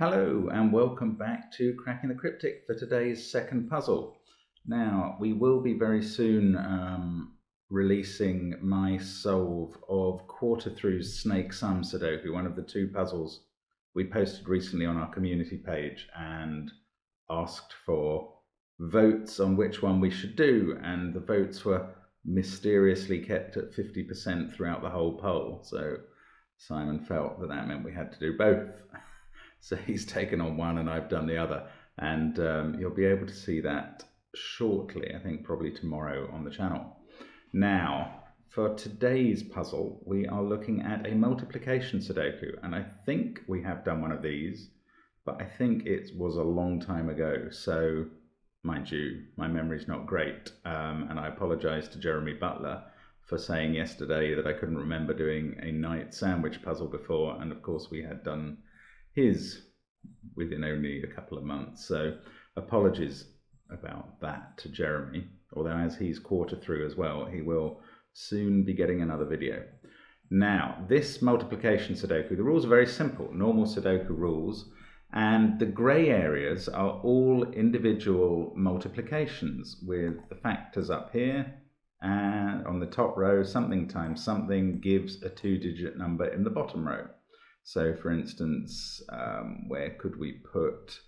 Hello and welcome back to Cracking the Cryptic for today's second puzzle. Now, we will be very soon releasing my solve of Quarter Through's Snake Sum Sudoku, one of the two puzzles we posted recently on our community page and asked for votes on which one we should do, and the votes were mysteriously kept at 50% throughout the whole poll. So Simon felt that meant we had to do both. So he's taken on one and I've done the other. And you'll be able to see that shortly, I think probably tomorrow on the channel. Now, for today's puzzle, we are looking at a multiplication Sudoku. And I think we have done one of these, but I think it was a long time ago. So, mind you, my memory's not great. And I apologize to Jeremy Butler for saying yesterday that I couldn't remember doing a night sandwich puzzle before. And of course we had done his within only a couple of months, so apologies about that to Jeremy, although as he's quarter through as well, he will soon be getting another video. Now, this multiplication Sudoku, the rules are very simple, normal Sudoku rules, and the grey areas are all individual multiplications with the factors up here, and on the top row, something times something gives a two-digit number in the bottom row. So for instance, where could we put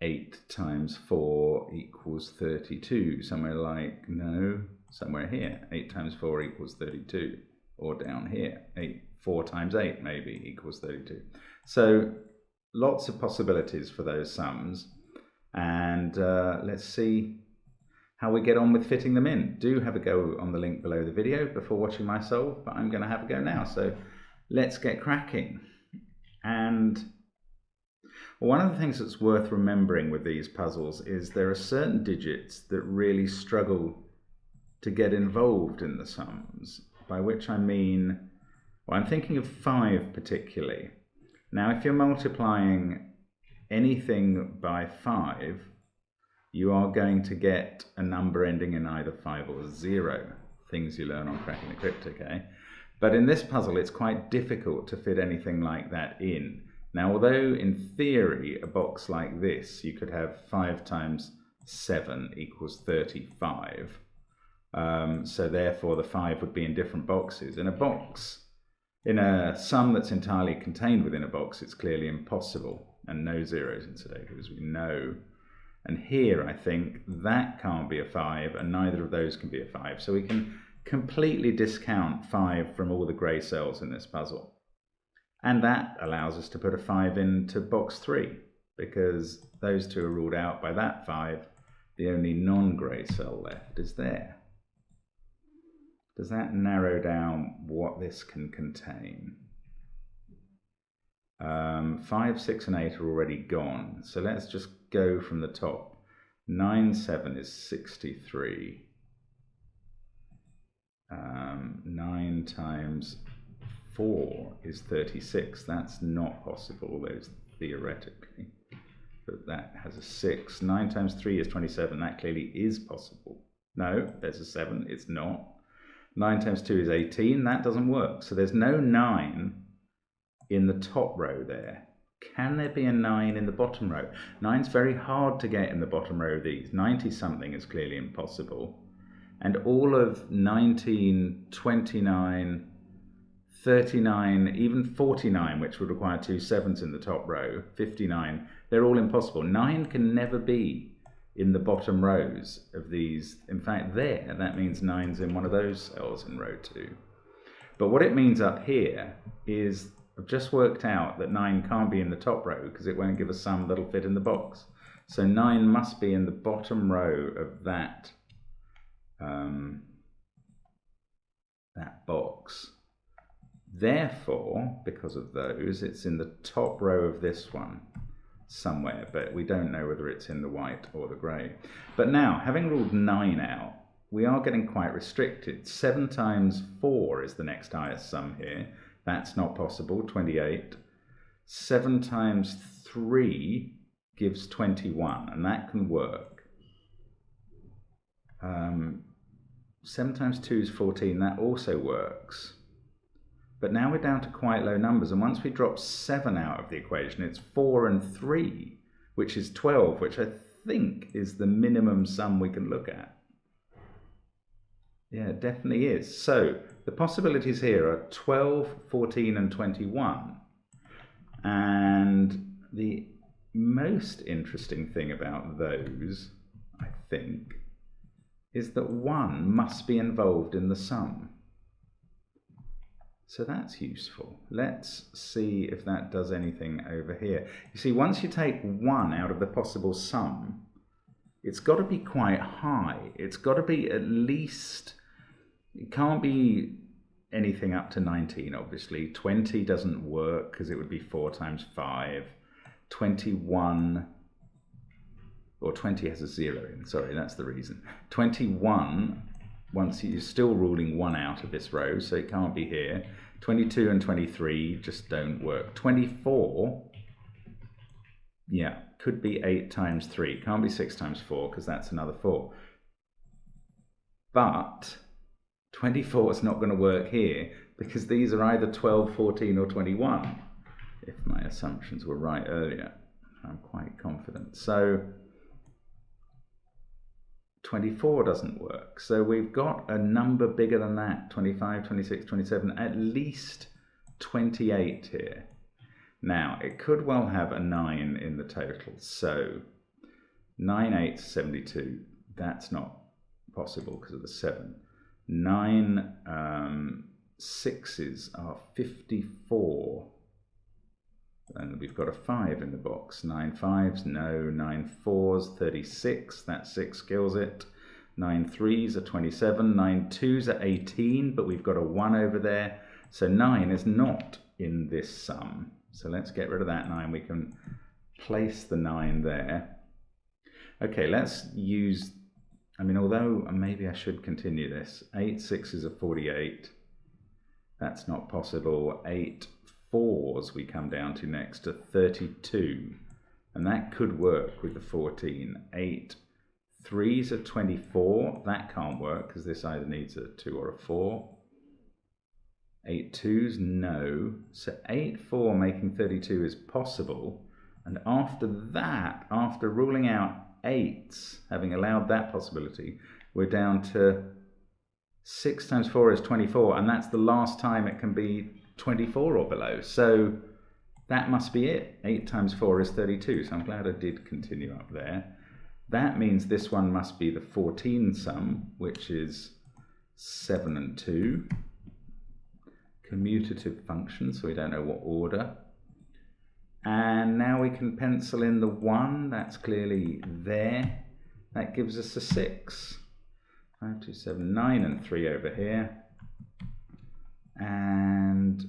8 times 4 equals 32? Somewhere like, no, somewhere here. 8 times 4 equals 32. Or down here, 4 times 8 maybe equals 32. So lots of possibilities for those sums. And let's see how we get on with fitting them in. Do have a go on the link below the video before watching my solve, but I'm going to have a go now. So let's get cracking. And one of the things that's worth remembering with these puzzles is there are certain digits that really struggle to get involved in the sums, by which I mean, well, I'm thinking of 5 particularly. Now, if you're multiplying anything by 5, you are going to get a number ending in either 5 or 0, things you learn on Cracking the Cryptic, eh? But in this puzzle, it's quite difficult to fit anything like that in. Now, although in theory, a box like this, you could have 5 times 7 equals 35. So therefore, the 5 would be in different boxes. In a box, in a sum that's entirely contained within a box, it's clearly impossible. And no zeros in Sudoku, as we know. And here, I think, that can't be a 5, and neither of those can be a 5. So we can completely discount 5 from all the grey cells in this puzzle. And that allows us to put a 5 into box 3, because those two are ruled out by that 5. The only non-grey cell left is there. Does that narrow down what this can contain? 5, 6 and 8 are already gone, so let's just go from the top. 9, 7 is 63. 9 times 4 is 36. That's not possible, although it's theoretically. But that has a 6. 9 times 3 is 27. That clearly is possible. No, there's a 7. It's not. 9 times 2 is 18. That doesn't work. So there's no 9 in the top row there. Can there be a 9 in the bottom row? 9's very hard to get in the bottom row of these. 90-something is clearly impossible. And all of 19, 29, 39, even 49, which would require 2 7s in the top row, 59, they're all impossible. 9 can never be in the bottom rows of these. In fact, there, that means 9's in one of those cells in row 2. But what it means up here is I've just worked out that 9 can't be in the top row because it won't give a sum that'll fit in the box. So 9 must be in the bottom row of that box. Therefore, because of those, it's in the top row of this one somewhere, but we don't know whether it's in the white or the grey. But now, having ruled 9 out, we are getting quite restricted. 7 times 4 is the next highest sum here. That's not possible, 28. 7 times 3 gives 21, and that can work. 7 times 2 is 14, that also works. But now we're down to quite low numbers, and once we drop 7 out of the equation, it's 4 and 3, which is 12, which I think is the minimum sum we can look at. Yeah, it definitely is. So the possibilities here are 12, 14, and 21. And the most interesting thing about those, I think, is that 1 must be involved in the sum. So that's useful. Let's see if that does anything over here. You see, once you take 1 out of the possible sum, it's got to be quite high. It's got to be at least, it can't be anything up to 19, obviously. 20 doesn't work because it would be 4 times 5. 21, or 20 has a 0 in, sorry, that's the reason. 21, once you're still ruling 1 out of this row, so it can't be here. 22 and 23 just don't work. 24, yeah, could be 8 times 3. Can't be 6 times 4 because that's another 4. But 24 is not going to work here because these are either 12, 14 or 21. If my assumptions were right earlier, I'm quite confident. So 24 doesn't work. So we've got a number bigger than that, 25, 26, 27, at least 28 here. Now, it could well have a 9 in the total. So 9 8 72, that's not possible because of the 7. 9 6s are 54. And we've got a 5 in the box. 9 5s, no. 9 4s, 36. That 6 kills it. 9 3s are 27. 9 2s are 18, but we've got a 1 over there. So 9 is not in this sum. So let's get rid of that 9. We can place the 9 there. Okay, let's use, I mean, although maybe I should continue this. 8 6s are 48. That's not possible. 8 4s we come down to next to 32, and that could work with the 14. 8 3s are 24, that can't work because this either needs a 2 or a 4. 8 2s, no. So 8 4 making 32 is possible, and after that, after ruling out 8s, having allowed that possibility, we're down to 6 times 4 is 24, and that's the last time it can be 24 or below. So that must be it. 8 times 4 is 32. So I'm glad I did continue up there. That means this one must be the 14 sum, which is 7 and 2. Commutative function, so we don't know what order. And now we can pencil in the 1. That's clearly there. That gives us a 6. 5 2 7 9 and 3 over here. And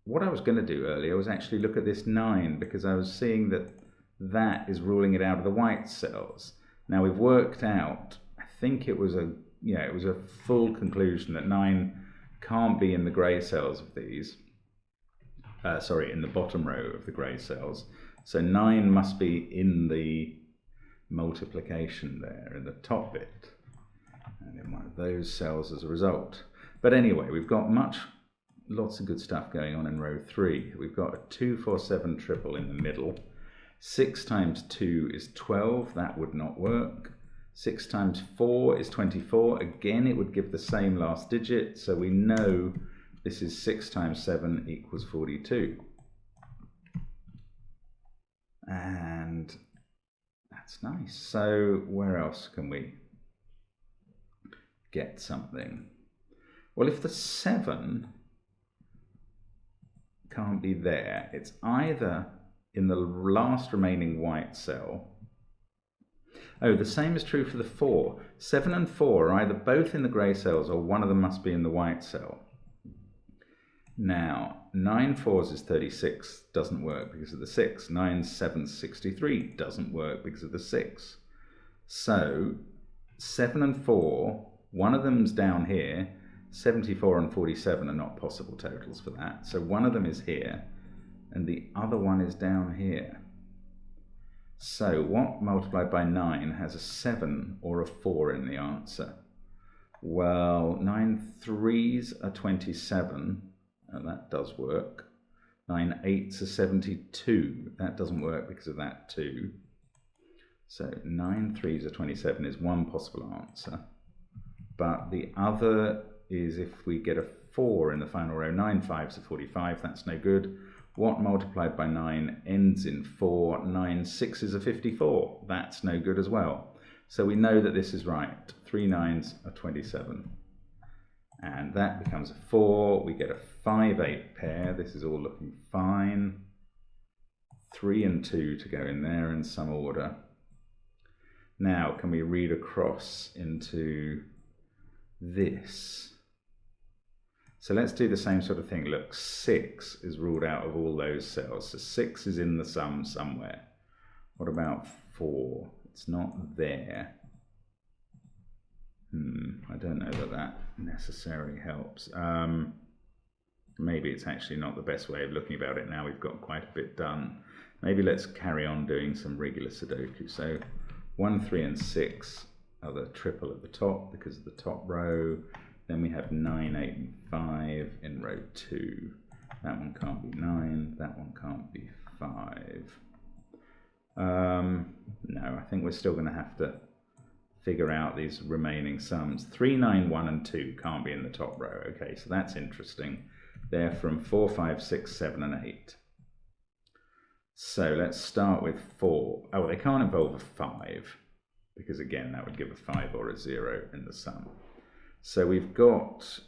what I was going to do earlier was actually look at this 9 because I was seeing that that is ruling it out of the white cells. Now we've worked out, I think it was a full conclusion that 9 can't be in the grey cells of these. In the bottom row of the grey cells. So 9 must be in the multiplication there, in the top bit, and in one of those cells as a result. But anyway, we've got lots of good stuff going on in row 3. We've got a 2 4 7 triple in the middle. 6 times 2 is 12. That would not work. 6 times 4 is 24. Again, it would give the same last digit. So we know this is 6 times 7 equals 42. And that's nice. So where else can we get something? Well, if the 7 can't be there, it's either in the last remaining white cell. Oh, the same is true for the 4. 7 and 4 are either both in the grey cells or one of them must be in the white cell. Now, 9 4s is 36, doesn't work because of the 6. 9 7 63, doesn't work because of the 6. So, 7 and 4, one of them's down here. 74 and 47 are not possible totals for that. So one of them is here, and the other one is down here. So what multiplied by 9 has a 7 or a 4 in the answer? Well, 9 3s are 27. that does work. 9 8s are 72. That doesn't work because of that 2. So 9 3s are 27 is one possible answer. But the other is if we get a 4 in the final row. 9 5s are 45. That's no good. What multiplied by 9 ends in 4? 9 6s are 54. That's no good as well. So we know that this is right. 3 9s are 27. And that becomes a 4. We get a 5 8 pair. This is all looking fine. 3 and 2 to go in there in some order. Now, can we read across into this? So let's do the same sort of thing. Look, 6 is ruled out of all those cells. So 6 is in the sum somewhere. What about 4? It's not there. I don't know that that necessarily helps. Maybe it's actually not the best way of looking about it now. We've got quite a bit done. Maybe let's carry on doing some regular Sudoku. So 1, 3, and 6 are the triple at the top because of the top row. Then we have 9, 8, and 5 in row 2. That one can't be 9. That one can't be 5. No, I think we're still going to have to figure out these remaining sums. 3, 9, 1, and 2 can't be in the top row. Okay, so that's interesting. They're from 4, 5, 6, 7, and 8. So let's start with 4. Oh, they can't involve a 5 because, again, that would give a 5 or a 0 in the sum. So we've got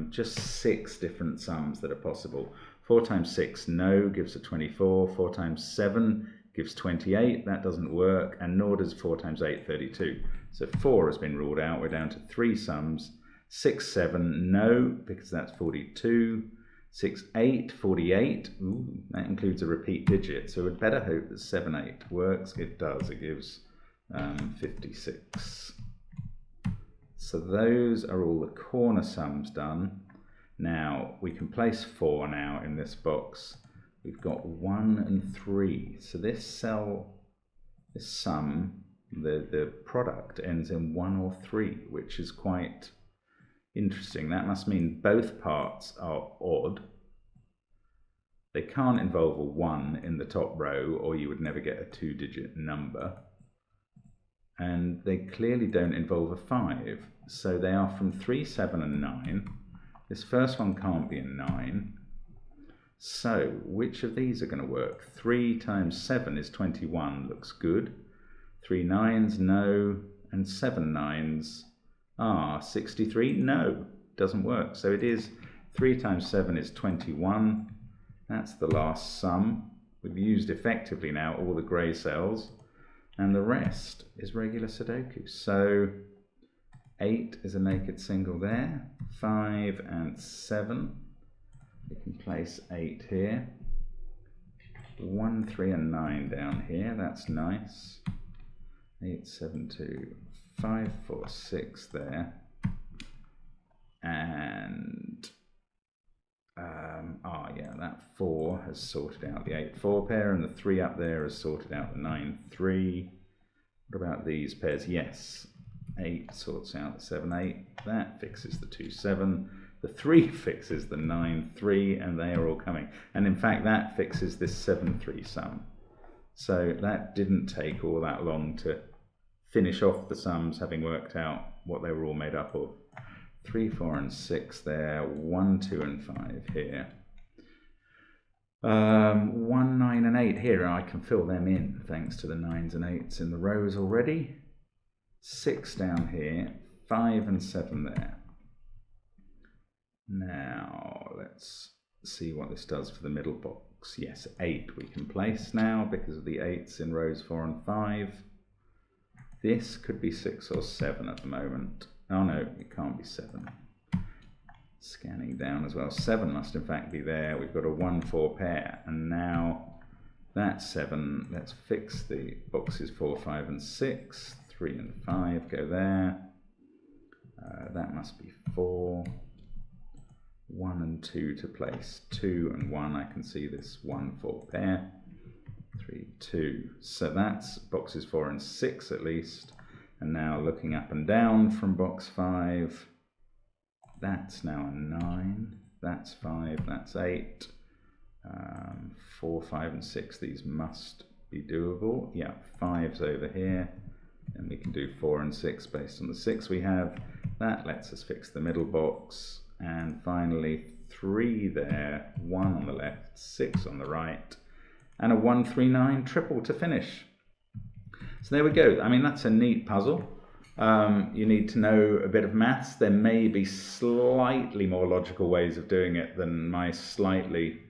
just 6 different sums that are possible. 4 times 6, no, gives a 24. 4 times 7 gives 28. That doesn't work. And nor does 4 times 8, 32. So 4 has been ruled out. We're down to 3 sums. 6, 7, no, because that's 42. 6, 8, 48. Ooh, that includes a repeat digit. So we'd better hope that 7, 8 works. It does. It gives 56. So those are all the corner sums done. Now we can place 4 now in this box. We've got 1 and 3. So this cell, this sum, the product ends in 1 or 3, which is quite interesting. That must mean both parts are odd. They can't involve a 1 in the top row, or you would never get a 2-digit number. And they clearly don't involve a 5. So they are from 3, 7, and 9. This first one can't be a 9. So which of these are going to work? 3 times 7 is 21. Looks good. 3 9s, no. And 7 9s are 63. No, doesn't work. So it is 3 times 7 is 21. That's the last sum. We've used effectively now all the grey cells. And the rest is regular Sudoku. So 8 is a naked single there. 5 and 7. We can place 8 here. 1, 3, and 9 down here. That's nice. 8, 7, 2, 5, 4, 6 there. And yeah, that 4 has sorted out the 8 4 pair, and the 3 up there has sorted out the 9 3. What about these pairs? Yes, 8 sorts out the 7 8. That fixes the 2 7. The 3 fixes the 9 3, and they are all coming. And in fact, that fixes this 7 3 sum. So that didn't take all that long to finish off the sums, having worked out what they were all made up of. 3 4 and 6 there. 1 2 and 5 here. 1 9 and 8 here. I can fill them in thanks to the 9s and 8s in the rows already. 6 down here. 5 and 7 there. Now let's see what this does for the middle box. Yes, 8 we can place now because of the 8s in rows 4 and 5. This could be 6 or 7 at the moment. Oh no, it can't be 7. Scanning down as well. 7 must in fact be there. We've got a 1 4 pair, and now that's 7. Let's fix the boxes 4 5 and 6. 3 and 5 go there. That must be 4. 1 and 2 to place. 2 and 1. I can see this 1 4 pair. 3 2. So that's boxes 4 and 6 at least. And now looking up and down from box 5, that's now a 9. that's 5, that's 8. 4, 5 and 6, these must be doable. Yeah, 5's over here, and we can do 4 and 6 based on the 6 we have. That lets us fix the middle box, and finally 3 there, 1 on the left, 6 on the right, and a 1, 3, 9 triple to finish. So there we go. I mean, that's a neat puzzle. You need to know a bit of maths. There may be slightly more logical ways of doing it than my slightly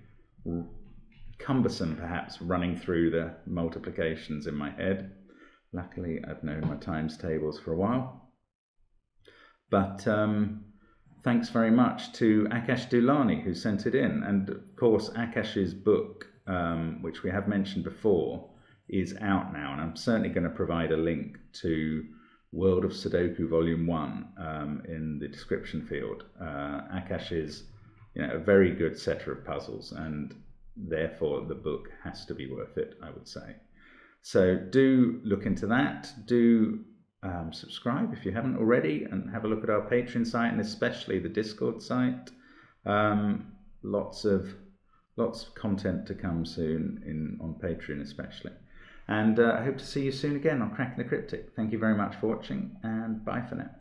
cumbersome, perhaps, running through the multiplications in my head. Luckily, I've known my times tables for a while. But thanks very much to Akash Dulani, who sent it in. And of course, Akash's book, which we have mentioned before, is out now. And I'm certainly going to provide a link to World of Sudoku Volume 1 in the description field. Akash is a very good setter of puzzles, and therefore the book has to be worth it, I would say. So do look into that. Do subscribe if you haven't already, and have a look at our Patreon site, and especially the Discord site. Lots of content to come soon on Patreon especially. And I hope to see you soon again on Cracking the Cryptic. Thank you very much for watching, and bye for now.